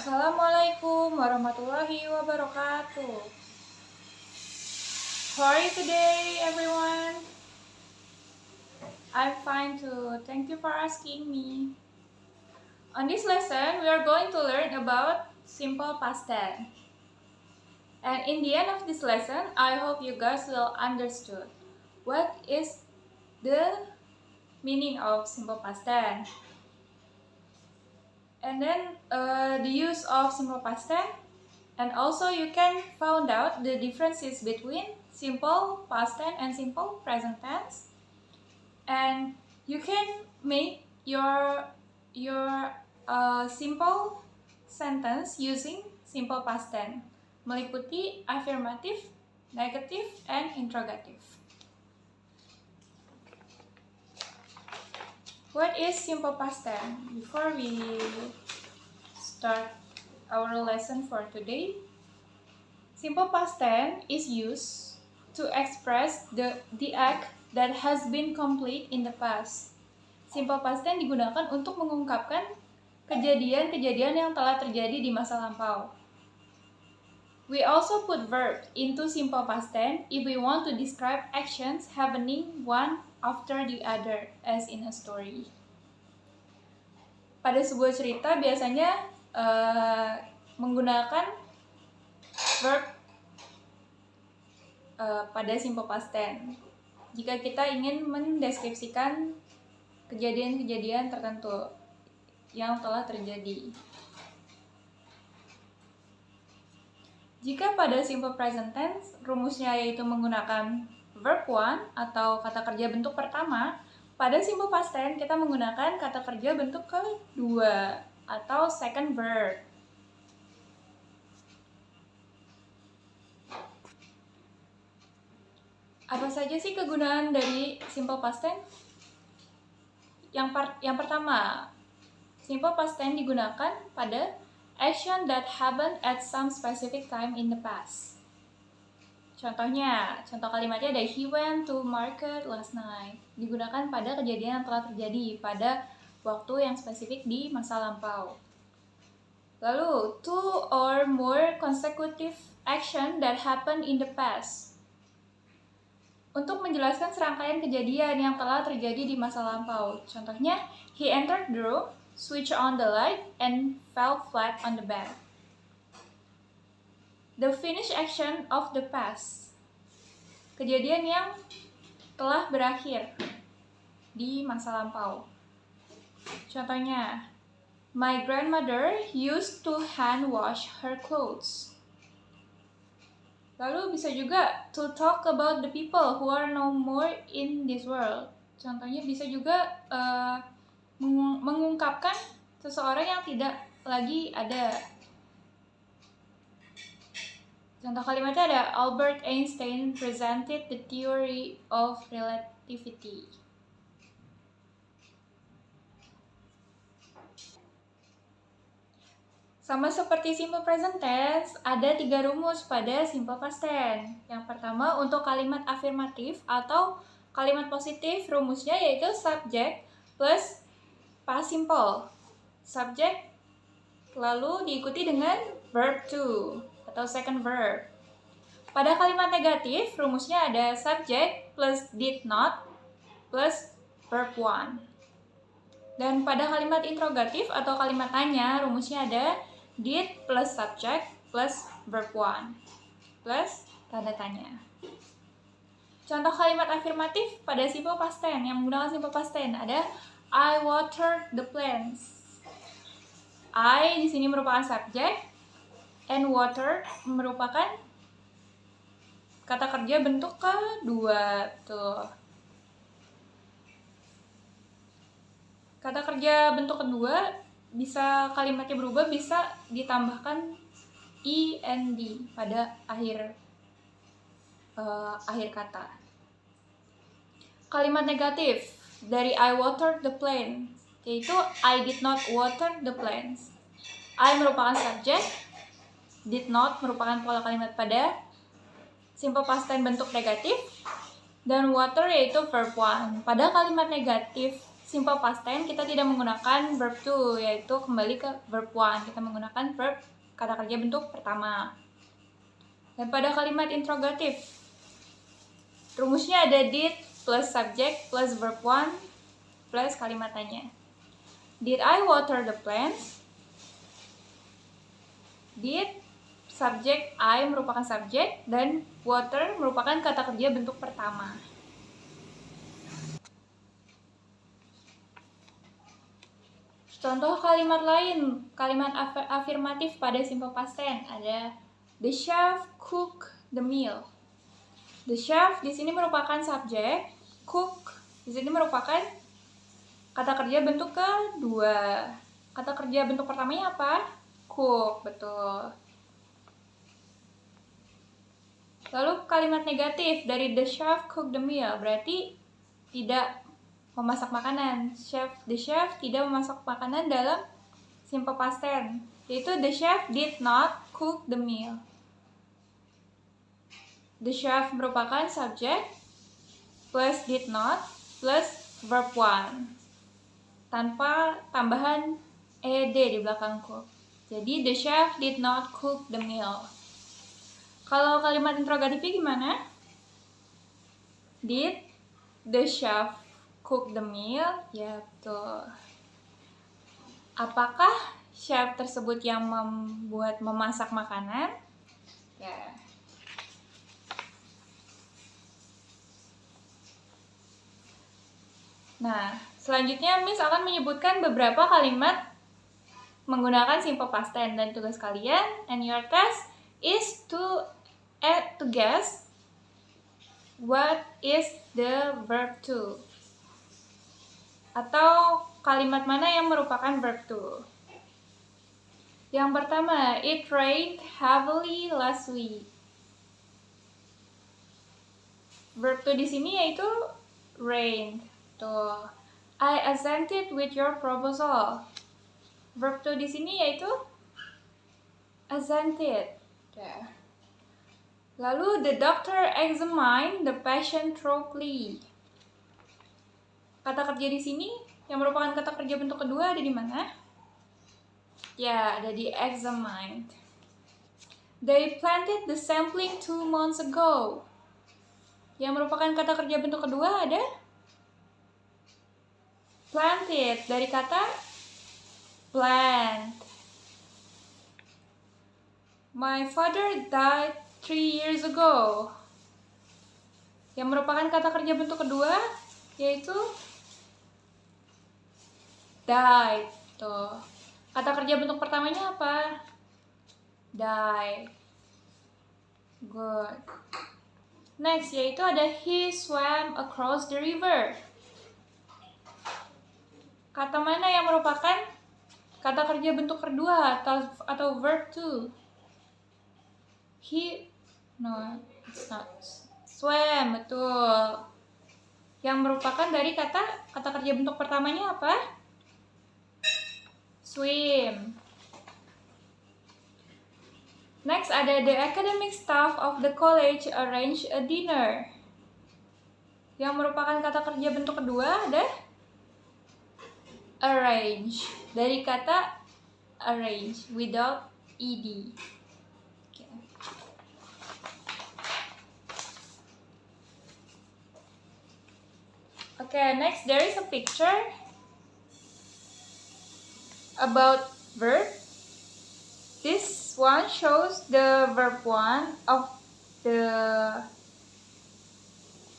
Assalamualaikum warahmatullahi wabarakatuh. How are you today, everyone? I'm fine too. Thank you for asking me. On this lesson, we are going to learn about simple past tense. And in the end of this lesson, I hope you guys will understood what is the meaning of simple past tense. And then the use of simple past tense, and also you can find out the differences between simple past tense and simple present tense, and you can make your simple sentence using simple past tense, meliputi affirmative, negative, and interrogative. What is simple past tense? Before we start our lesson for today, simple past tense is used to express the act that has been complete in the past. Simple past tense digunakan untuk mengungkapkan kejadian-kejadian yang telah terjadi di masa lampau. We also put verb into simple past tense if we want to describe actions happening one after the other, as in a story. Pada sebuah cerita biasanya menggunakan verb pada simple past tense jika kita ingin mendeskripsikan kejadian-kejadian tertentu yang telah terjadi. Jika pada simple present tense, rumusnya yaitu menggunakan verb one atau kata kerja bentuk pertama, pada simple past tense kita menggunakan kata kerja bentuk kedua atau second verb. Apa saja sih kegunaan dari simple past tense? Yang pertama, simple past tense digunakan pada action that happened at some specific time in the past. Contoh kalimatnya ada he went to market last night. Digunakan pada kejadian yang telah terjadi pada waktu yang spesifik di masa lampau. Lalu, two or more consecutive action that happened in the past. Untuk menjelaskan serangkaian kejadian yang telah terjadi di masa lampau. Contohnya, he entered the room, switched on the light, and fell flat on the bed. The finished action of the past. Kejadian yang telah berakhir di masa lampau. Contohnya, my grandmother used to hand wash her clothes. Lalu bisa juga to talk about the people who are no more in this world. Contohnya bisa juga mengungkapkan seseorang yang tidak lagi ada. Contoh kalimatnya ada Albert Einstein presented the theory of relativity. Sama seperti simple present tense, ada 3 rumus pada simple past tense. Yang pertama, untuk kalimat afirmatif atau kalimat positif, rumusnya yaitu subject plus past simple. Subject lalu diikuti dengan verb to atau second verb. Pada kalimat negatif, rumusnya ada subject plus did not plus verb one. Dan pada kalimat interrogatif atau kalimat tanya, rumusnya ada did plus subject plus verb one plus tanda tanya. Contoh kalimat afirmatif pada simple past tense yang menggunakan simple past tense ada I watered the plants. I di sini merupakan subjek and water merupakan kata kerja bentuk kedua tuh. Kata kerja bentuk kedua bisa kalimatnya berubah, bisa ditambahkan ing pada akhir kata. Kalimat negatif dari I watered the plant yaitu I did not water the plants. I merupakan subjek, did not merupakan pola kalimat pada simple past tense bentuk negatif, dan water yaitu verb one. Pada kalimat negatif simple past tense kita tidak menggunakan verb to, yaitu kembali ke verb one. Kita menggunakan verb kata kerja bentuk pertama. Dan pada kalimat interrogatif, rumusnya ada did plus subject plus verb one plus kalimat tanya. Did I water the plants? Did, subject I merupakan subjek, dan water merupakan kata kerja bentuk pertama. Contoh kalimat lain, kalimat afirmatif pada simple past tense ada the chef cook the meal. The chef di sini merupakan subjek, cook di sini merupakan kata kerja bentuk kedua. Kata kerja bentuk pertamanya apa? Cook, betul. Lalu kalimat negatif dari the chef cook the meal berarti tidak memasak makanan. The chef tidak memasak makanan dalam simple past tense, yaitu the chef did not cook the meal. The chef merupakan subjek plus did not plus verb one tanpa tambahan ed di belakang cook. Jadi the chef did not cook the meal. Kalau kalimat interrogatifnya gimana? Did the chef cook the meal? Ya, betul. Apakah chef tersebut yang memasak makanan? Ya. Nah, selanjutnya Miss akan menyebutkan beberapa kalimat menggunakan simple past tense, dan tugas kalian and your task is to guess what is the verb to, atau kalimat mana yang merupakan verb to. Yang pertama, it rained heavily last week. Verb to di sini yaitu rained. Tuh. I assented with your proposal. Verb to di sini yaitu assented. Ya. Lalu the doctor examined the patient thoroughly. Kata kerja di sini yang merupakan kata kerja bentuk kedua ada di mana? Ya, ada di examined. They planted the sapling 2 months ago. Yang merupakan kata kerja bentuk kedua ada planted, dari kata plant. My father died 3 years ago. Yang merupakan kata kerja bentuk kedua yaitu died. Tuh. Kata kerja bentuk pertamanya apa? Die. Good. Next, yaitu ada he swam across the river. Kata mana yang merupakan kata kerja bentuk kedua atau verb to? No, it's not. Swam, betul. Yang merupakan dari kata kerja bentuk pertamanya apa? Swim. Next ada the academic staff of the college arranged a dinner. Yang merupakan kata kerja bentuk kedua ada arrange, dari kata arrange without ed. Okay, next there is a picture about verb. This one shows the verb one of the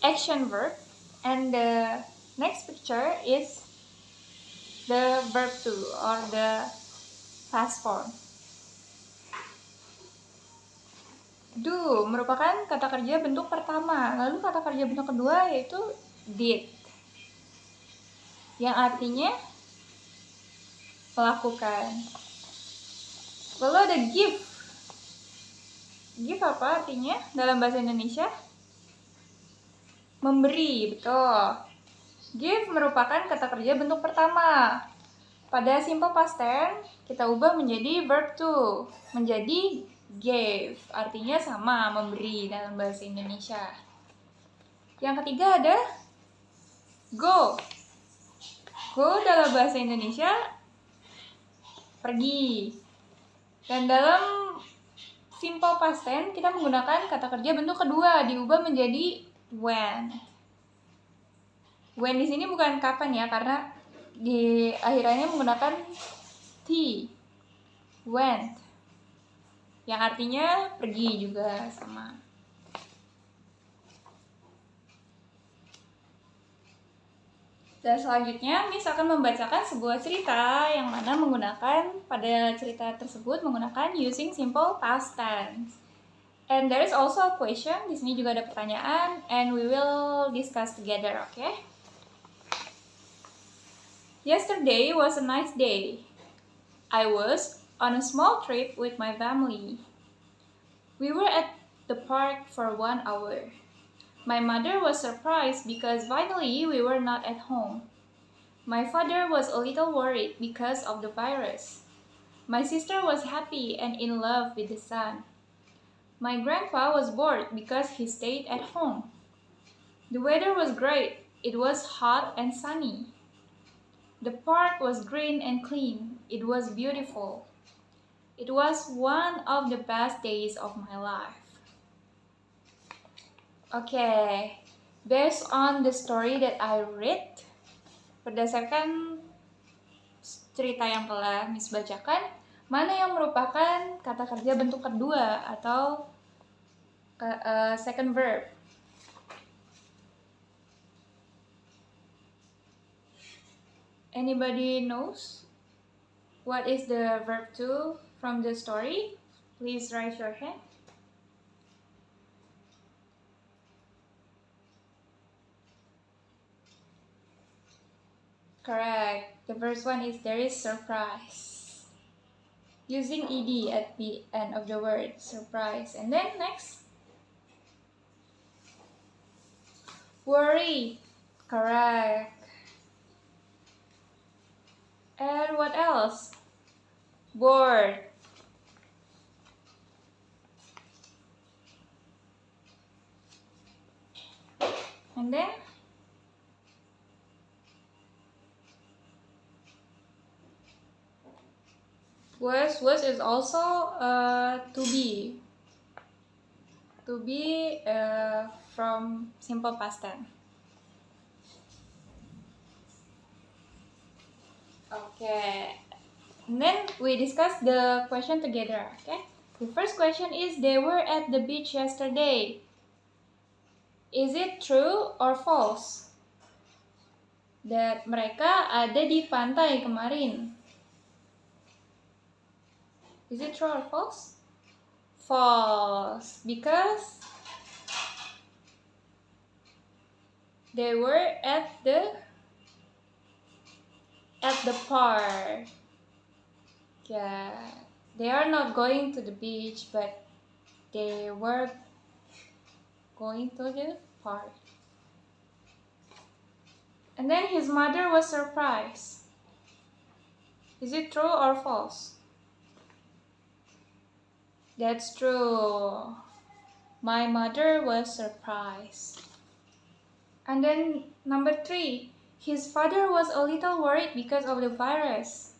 action verb, and the next picture is the verb to or the past form. Do merupakan kata kerja bentuk pertama, lalu kata kerja bentuk kedua yaitu did, yang artinya melakukan. Lalu ada give. Give apa artinya dalam bahasa Indonesia? Memberi, betul. Give merupakan kata kerja bentuk pertama. Pada simple past tense, kita ubah menjadi verb to, menjadi gave. Artinya sama, memberi dalam bahasa Indonesia. Yang ketiga ada go. Go dalam bahasa Indonesia pergi. Dan dalam simple past tense kita menggunakan kata kerja bentuk kedua, diubah menjadi went. When di sini bukan kapan ya, karena di akhirannya menggunakan t. Went. Yang artinya pergi juga sama. Dan selanjutnya, Miss akan membacakan sebuah cerita yang mana menggunakan, pada cerita tersebut menggunakan using simple past tense. And there is also a question, di sini juga ada pertanyaan, and we will discuss together, okay? Yesterday was a nice day. I was on a small trip with my family. We were at the park for 1 hour. My mother was surprised because finally we were not at home. My father was a little worried because of the virus. My sister was happy and in love with the sun. My grandpa was bored because he stayed at home. The weather was great. It was hot and sunny. The park was green and clean. It was beautiful. It was one of the best days of my life. Okay, based on the story that I read, berdasarkan cerita yang telah Miss bacakan, mana yang merupakan kata kerja bentuk kedua atau second verb? Anybody knows what is the verb to from the story? Please raise your hand. Correct. The first one is there is surprise. Using ed at the end of the word, surprise. And then next. Worry. Correct. And what else? Bored. And then? Was is also to be. To be from simple past tense. Okay. And then we discuss the question together. Okay. The first question is they were at the beach yesterday. Is it true or false? That mereka ada di pantai kemarin. Is it true or false? False, because they were at the park. Yeah, they are not going to the beach, but they were going to the park. And then his mother was surprised. Is it true or false? That's true. My mother was surprised. And then number 3, his father was a little worried because of the virus.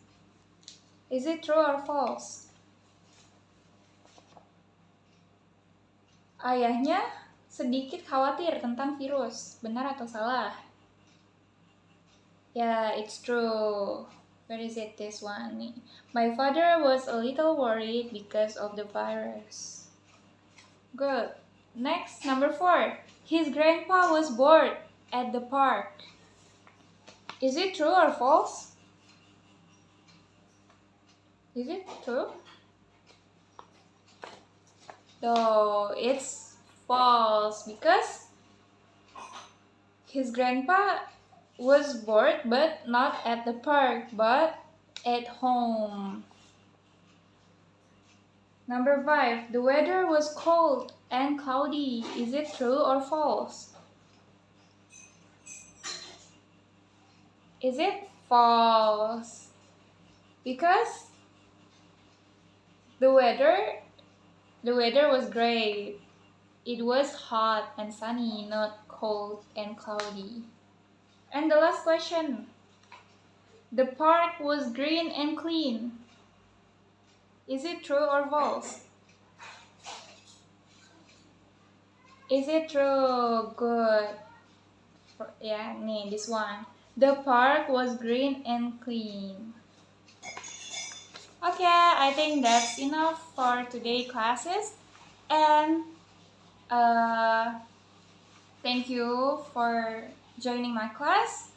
Is it true or false? Ayahnya sedikit khawatir tentang virus. Benar atau salah? Yeah, it's true. Where is it? This one. My father was a little worried because of the virus. Good. Next, number 4. His grandpa was bored at the park. Is it true or false? Is it true? No, it's false because his grandpa was bored, but not at the park, but at home. Number 5. The weather was cold and cloudy. Is it true or false? Is it false? Because the weather was great. It was hot and sunny, not cold and cloudy. And the last question. The park was green and clean. Is it true or false? Is it true? Good. Yeah, nih, this one. The park was green and clean. Okay, I think that's enough for today classes. And thank you for joining my class.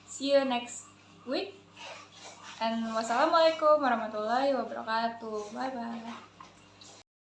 See you next week. And wassalamualaikum warahmatullahi wabarakatuh. Bye bye.